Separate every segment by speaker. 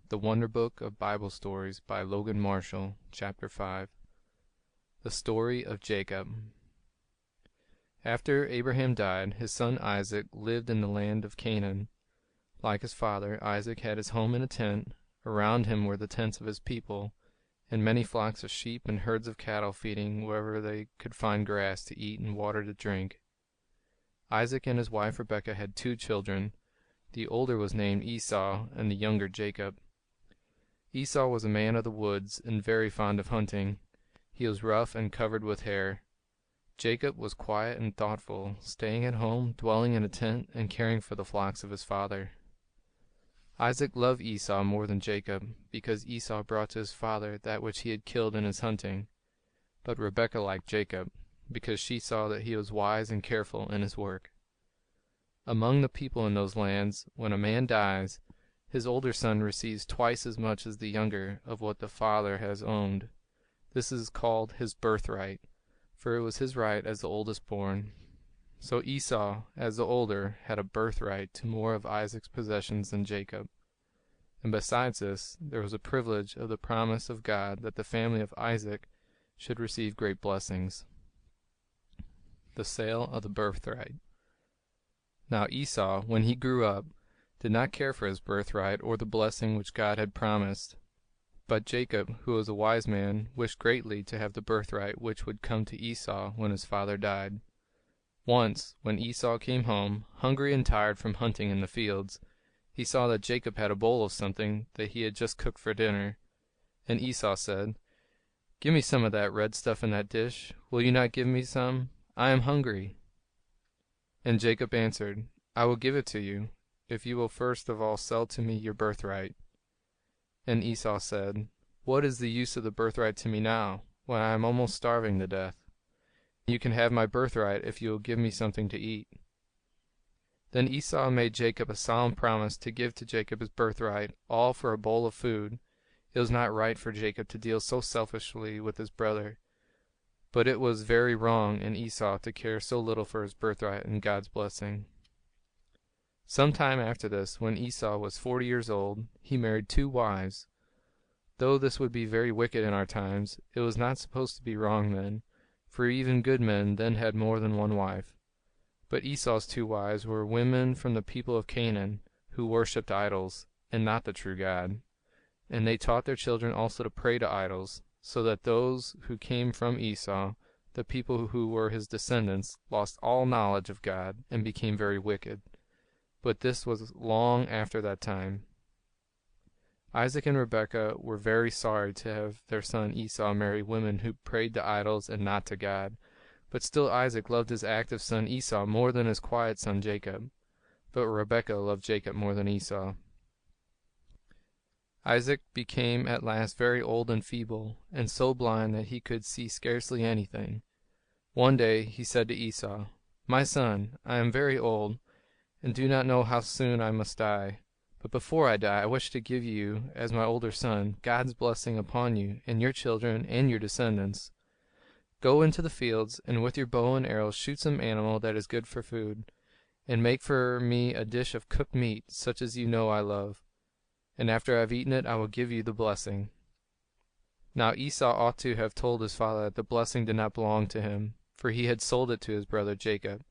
Speaker 1: The Wonder Book of Bible Stories by Logan Marshall, Chapter 5. The Story of Jacob. After Abraham died, his son Isaac lived in the land of Canaan. Like his father, Isaac had his home in a tent. Around him were the tents of his people, and many flocks of sheep and herds of cattle feeding wherever they could find grass to eat and water to drink. Isaac and his wife Rebekah had 2 children. The older was named Esau, and the younger Jacob. Esau was a man of the woods and very fond of hunting. He was rough and covered with hair. Jacob was quiet and thoughtful, staying at home, dwelling in a tent, and caring for the flocks of his father. Isaac loved Esau more than Jacob, because Esau brought to his father that which he had killed in his hunting. But Rebekah liked Jacob, because she saw that he was wise and careful in his work. Among the people in those lands, when a man dies, his older son receives twice as much as the younger of what the father has owned. This is called his birthright, for it was his right as the oldest born. So Esau, as the older, had a birthright to more of Isaac's possessions than Jacob. And besides this, there was a privilege of the promise of God that the family of Isaac should receive great blessings. The sale of the birthright. Now Esau, when he grew up, did not care for his birthright or the blessing which God had promised. But Jacob, who was a wise man, wished greatly to have the birthright which would come to Esau when his father died. Once, when Esau came home, hungry and tired from hunting in the fields, he saw that Jacob had a bowl of something that he had just cooked for dinner. And Esau said, "Give me some of that red stuff in that dish. Will you not give me some? I am hungry." And Jacob answered, "I will give it to you, if you will first of all sell to me your birthright." And Esau said, "What is the use of the birthright to me now, when I am almost starving to death? You can have my birthright if you will give me something to eat." Then Esau made Jacob a solemn promise to give to Jacob his birthright, all for a bowl of food. It was not right for Jacob to deal so selfishly with his brother, but it was very wrong in Esau to care so little for his birthright and God's blessing. Some time after this, when Esau was 40 years old, he married 2 wives. Though this would be very wicked in our times, it was not supposed to be wrong then, for even good men then had more than one wife. But Esau's 2 wives were women from the people of Canaan, who worshipped idols, and not the true God. And they taught their children also to pray to idols, so that those who came from Esau, the people who were his descendants, lost all knowledge of God and became very wicked. But this was long after that time. Isaac and Rebekah were very sorry to have their son Esau marry women who prayed to idols and not to God. But still Isaac loved his active son Esau more than his quiet son Jacob. But Rebekah loved Jacob more than Esau. Isaac became at last very old and feeble, and so blind that he could see scarcely anything. One day he said to Esau, "My son, I am very old, and do not know how soon I must die. But before I die, I wish to give you, as my older son, God's blessing upon you and your children and your descendants. Go into the fields, and with your bow and arrows shoot some animal that is good for food, and make for me a dish of cooked meat, such as you know I love. And after I have eaten it, I will give you the blessing." Now Esau ought to have told his father that the blessing did not belong to him, for he had sold it to his brother Jacob.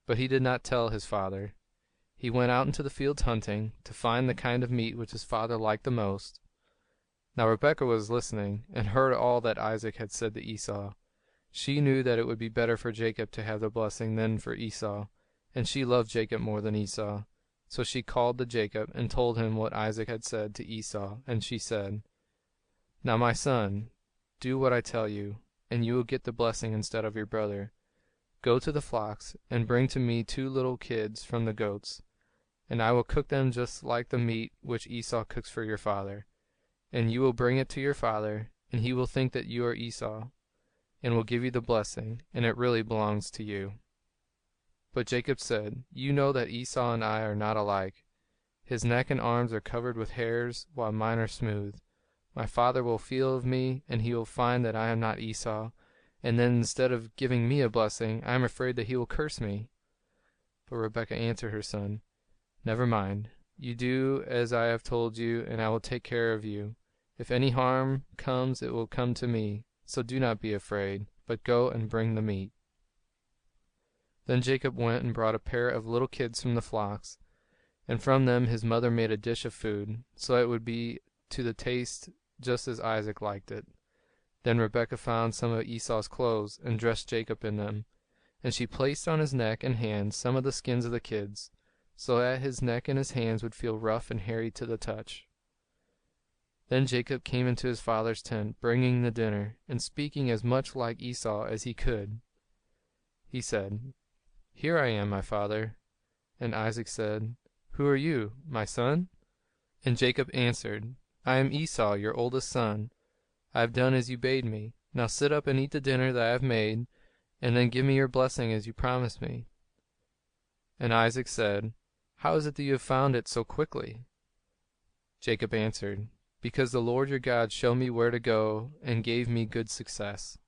Speaker 1: But he did not tell his father. He went out into the fields hunting, to find the kind of meat which his father liked the most. Now Rebekah was listening, and heard all that Isaac had said to Esau. She knew that it would be better for Jacob to have the blessing than for Esau, and she loved Jacob more than Esau. So she called to Jacob and told him what Isaac had said to Esau, and she said, "Now my son, do what I tell you, and you will get the blessing instead of your brother. Go to the flocks, and bring to me 2 little kids from the goats, and I will cook them just like the meat which Esau cooks for your father. And you will bring it to your father, and he will think that you are Esau, and will give you the blessing, and it really belongs to you." But Jacob said, "You know that Esau and I are not alike. His neck and arms are covered with hairs, while mine are smooth. My father will feel of me, and he will find that I am not Esau, and then instead of giving me a blessing, I am afraid that he will curse me." But Rebekah answered her son, "Never mind. You do as I have told you, and I will take care of you. If any harm comes, it will come to me. So do not be afraid, but go and bring the meat." Then Jacob went and brought a pair of little kids from the flocks, and from them his mother made a dish of food, so it would be to the taste just as Isaac liked it. Then Rebekah found some of Esau's clothes, and dressed Jacob in them, and she placed on his neck and hands some of the skins of the kids, so that his neck and his hands would feel rough and hairy to the touch. Then Jacob came into his father's tent, bringing the dinner, and speaking as much like Esau as he could. He said, "Here I am, my father." And Isaac said, "Who are you, my son?" And Jacob answered, "I am Esau, your oldest son. I have done as you bade me. Now sit up and eat the dinner that I have made, and then give me your blessing as you promised me." And Isaac said, "How is it that you have found it so quickly?" Jacob answered, "Because the Lord your God showed me where to go and gave me good success."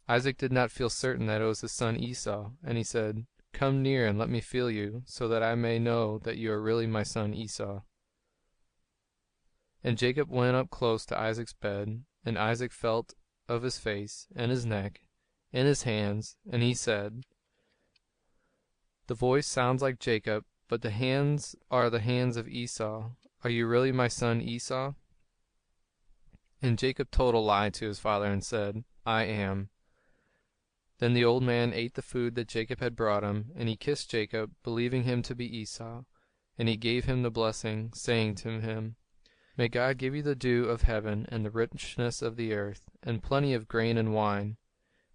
Speaker 1: Isaac did not feel certain that it was his son Esau, and he said, "Come near and let me feel you, so that I may know that you are really my son Esau." And Jacob went up close to Isaac's bed, and Isaac felt of his face, and his neck, and his hands, and he said, "The voice sounds like Jacob, but the hands are the hands of Esau. Are you really my son Esau?" And Jacob told a lie to his father and said, "I am." Then the old man ate the food that Jacob had brought him, and he kissed Jacob, believing him to be Esau. And he gave him the blessing, saying to him, "May God give you the dew of heaven and the richness of the earth, and plenty of grain and wine.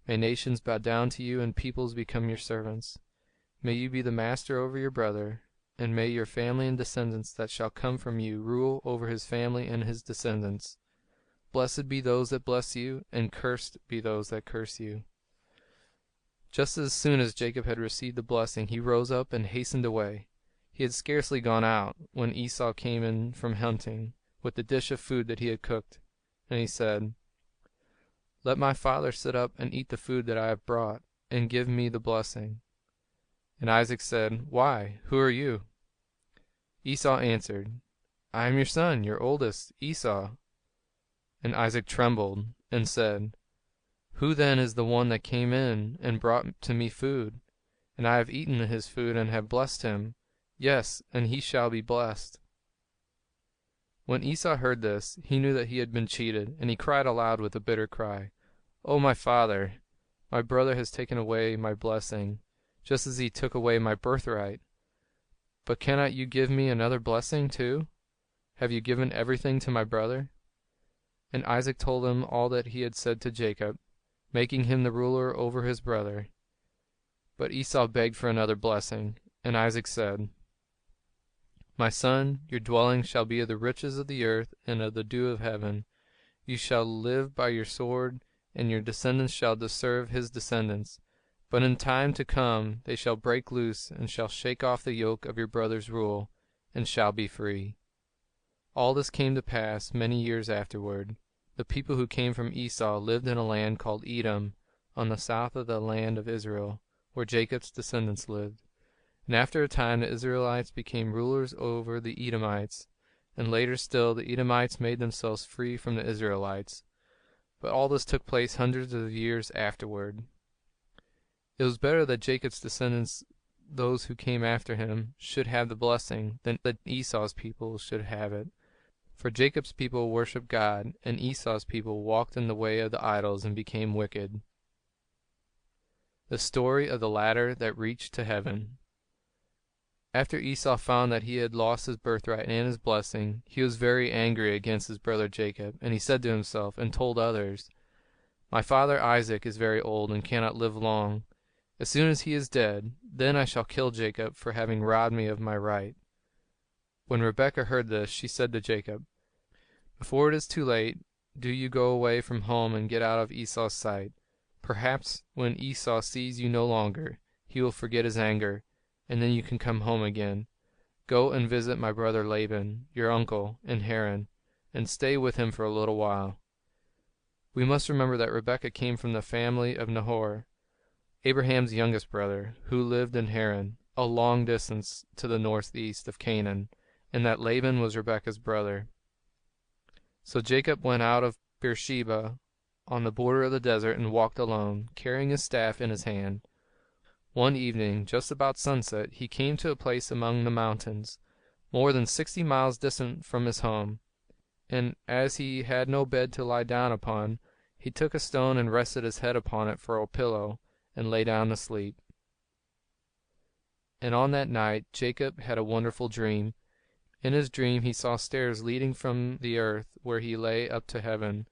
Speaker 1: May nations bow down to you and peoples become your servants. May you be the master over your brother, and may your family and descendants that shall come from you rule over his family and his descendants. Blessed be those that bless you, and cursed be those that curse you." Just as soon as Jacob had received the blessing, he rose up and hastened away. He had scarcely gone out, when Esau came in from hunting, with the dish of food that he had cooked. And he said, "Let my father sit up and eat the food that I have brought, and give me the blessing." And Isaac said, "Why, who are you?" Esau answered, "I am your son, your oldest, Esau." And Isaac trembled, and said, "Who then is the one that came in and brought to me food? And I have eaten his food and have blessed him. Yes, and he shall be blessed." When Esau heard this, he knew that he had been cheated, and he cried aloud with a bitter cry, "O my father, my brother has taken away my blessing, just as he took away my birthright. But cannot you give me another blessing too? Have you given everything to my brother?" And Isaac told him all that he had said to Jacob, making him the ruler over his brother. But Esau begged for another blessing, and Isaac said, "My son, your dwelling shall be of the riches of the earth and of the dew of heaven. You shall live by your sword, and your descendants shall serve his descendants. But in time to come they shall break loose, and shall shake off the yoke of your brother's rule, and shall be free." All this came to pass many years afterward. The people who came from Esau lived in a land called Edom, on the south of the land of Israel, where Jacob's descendants lived. And after a time the Israelites became rulers over the Edomites, and later still the Edomites made themselves free from the Israelites. But all this took place hundreds of years afterward. It was better that Jacob's descendants, those who came after him, should have the blessing than that Esau's people should have it. For Jacob's people worshipped God, and Esau's people walked in the way of the idols and became wicked. The story of the ladder that reached to heaven. After Esau found that he had lost his birthright and his blessing, he was very angry against his brother Jacob, and he said to himself, and told others, "My father Isaac is very old and cannot live long. As soon as he is dead, then I shall kill Jacob for having robbed me of my right." When Rebekah heard this, she said to Jacob, "Before it is too late, do you go away from home and get out of Esau's sight. Perhaps when Esau sees you no longer, he will forget his anger, and then you can come home again. Go and visit my brother Laban, your uncle, in Haran, and stay with him for a little while." We must remember that Rebekah came from the family of Nahor, Abraham's youngest brother, who lived in Haran, a long distance to the northeast of Canaan, and that Laban was Rebekah's brother. So Jacob went out of Beersheba on the border of the desert and walked alone, carrying his staff in his hand. One evening, just about sunset, he came to a place among the mountains, more than 60 miles distant from his home. And as he had no bed to lie down upon, he took a stone and rested his head upon it for a pillow, and lay down to sleep. And on that night Jacob had a wonderful dream. In his dream he saw stairs leading from the earth where he lay up to heaven,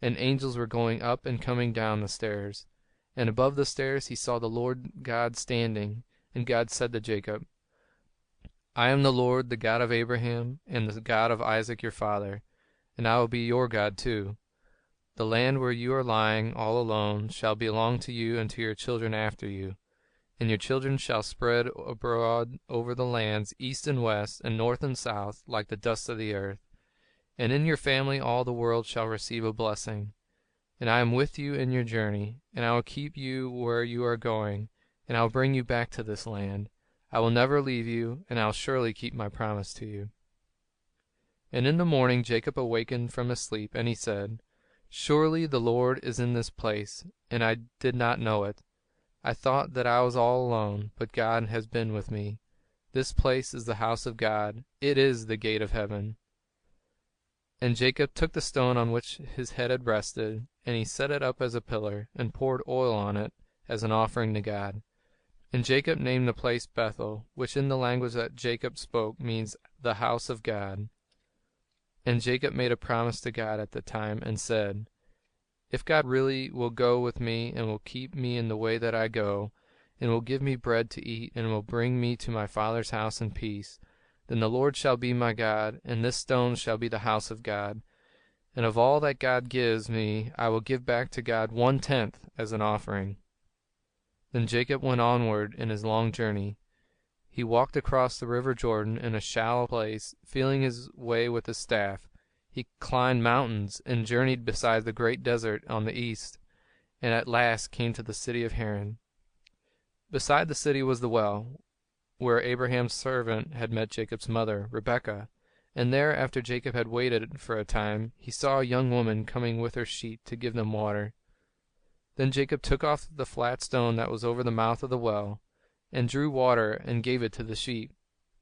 Speaker 1: and angels were going up and coming down the stairs. And above the stairs he saw the Lord God standing, and God said to Jacob, I am the Lord, the God of Abraham, and the God of Isaac your father, and I will be your God too. The land where you are lying all alone shall belong to you and to your children after you, and your children shall spread abroad over the lands east and west, and north and south, like the dust of the earth. And in your family all the world shall receive a blessing. And I am with you in your journey, and I will keep you where you are going, and I will bring you back to this land. I will never leave you, and I will surely keep my promise to you. And in the morning Jacob awakened from his sleep, and he said, Surely the Lord is in this place, and I did not know it. I thought that I was all alone, but God has been with me. This place is the house of God. It is the gate of heaven. And Jacob took the stone on which his head had rested, and he set it up as a pillar, and poured oil on it as an offering to God. And Jacob named the place Bethel, which in the language that Jacob spoke means the house of God. And Jacob made a promise to God at the time, and said, If God really will go with me, and will keep me in the way that I go, and will give me bread to eat, and will bring me to my father's house in peace, then the Lord shall be my God, and this stone shall be the house of God. And of all that God gives me, I will give back to God 1/10 as an offering. Then Jacob went onward in his long journey. He walked across the river Jordan in a shallow place, feeling his way with his staff. He climbed mountains, and journeyed beside the great desert on the east, and at last came to the city of Haran. Beside the city was the well, where Abraham's servant had met Jacob's mother, Rebekah. And there, after Jacob had waited for a time, he saw a young woman coming with her sheep to give them water. Then Jacob took off the flat stone that was over the mouth of the well, and drew water and gave it to the sheep.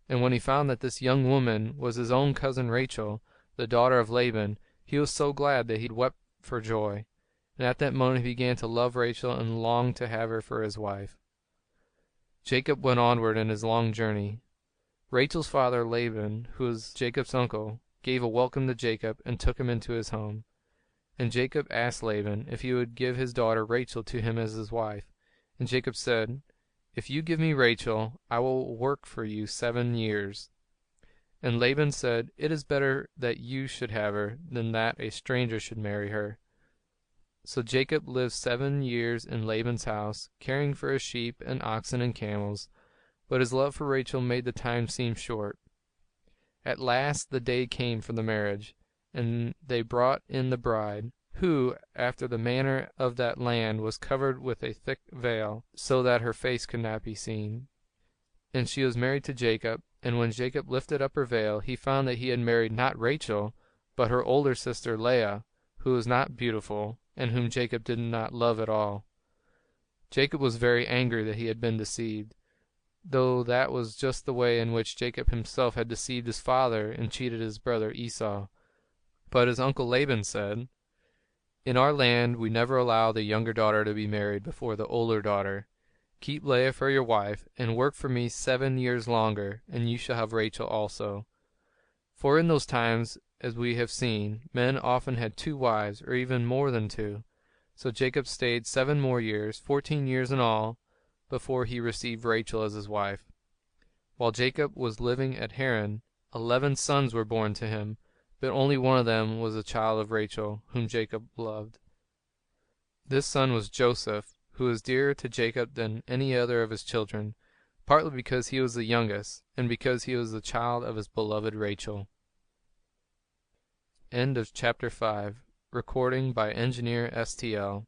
Speaker 1: And when he found that this young woman was his own cousin Rachel, the daughter of Laban, he was so glad that he wept for joy. And at that moment he began to love Rachel and longed to have her for his wife. Jacob went onward in his long journey. Rachel's father Laban, who was Jacob's uncle, gave a welcome to Jacob and took him into his home. And Jacob asked Laban if he would give his daughter Rachel to him as his wife. And Jacob said, If you give me Rachel, I will work for you 7 years. And Laban said, It is better that you should have her than that a stranger should marry her. So Jacob lived 7 years in Laban's house, caring for his sheep and oxen and camels, but his love for Rachel made the time seem short. At last the day came for the marriage, and they brought in the bride, who, after the manner of that land, was covered with a thick veil, so that her face could not be seen. And she was married to Jacob, and when Jacob lifted up her veil, he found that he had married not Rachel, but her older sister Leah, who was not beautiful, and whom Jacob did not love at all. Jacob was very angry that he had been deceived, though that was just the way in which Jacob himself had deceived his father and cheated his brother Esau. But his uncle Laban said, In our land we never allow the younger daughter to be married before the older daughter. Keep Leah for your wife, and work for me 7 years longer, and you shall have Rachel also. For in those times, as we have seen, men often had 2 wives, or even more than 2. So Jacob stayed 7 more years, 14 years in all, before he received Rachel as his wife. While Jacob was living at Haran, 11 sons were born to him, but only one of them was a child of Rachel, whom Jacob loved. This son was Joseph, who was dearer to Jacob than any other of his children, partly because he was the youngest, and because he was the child of his beloved Rachel. End of chapter 5. Recording by Engineer STL.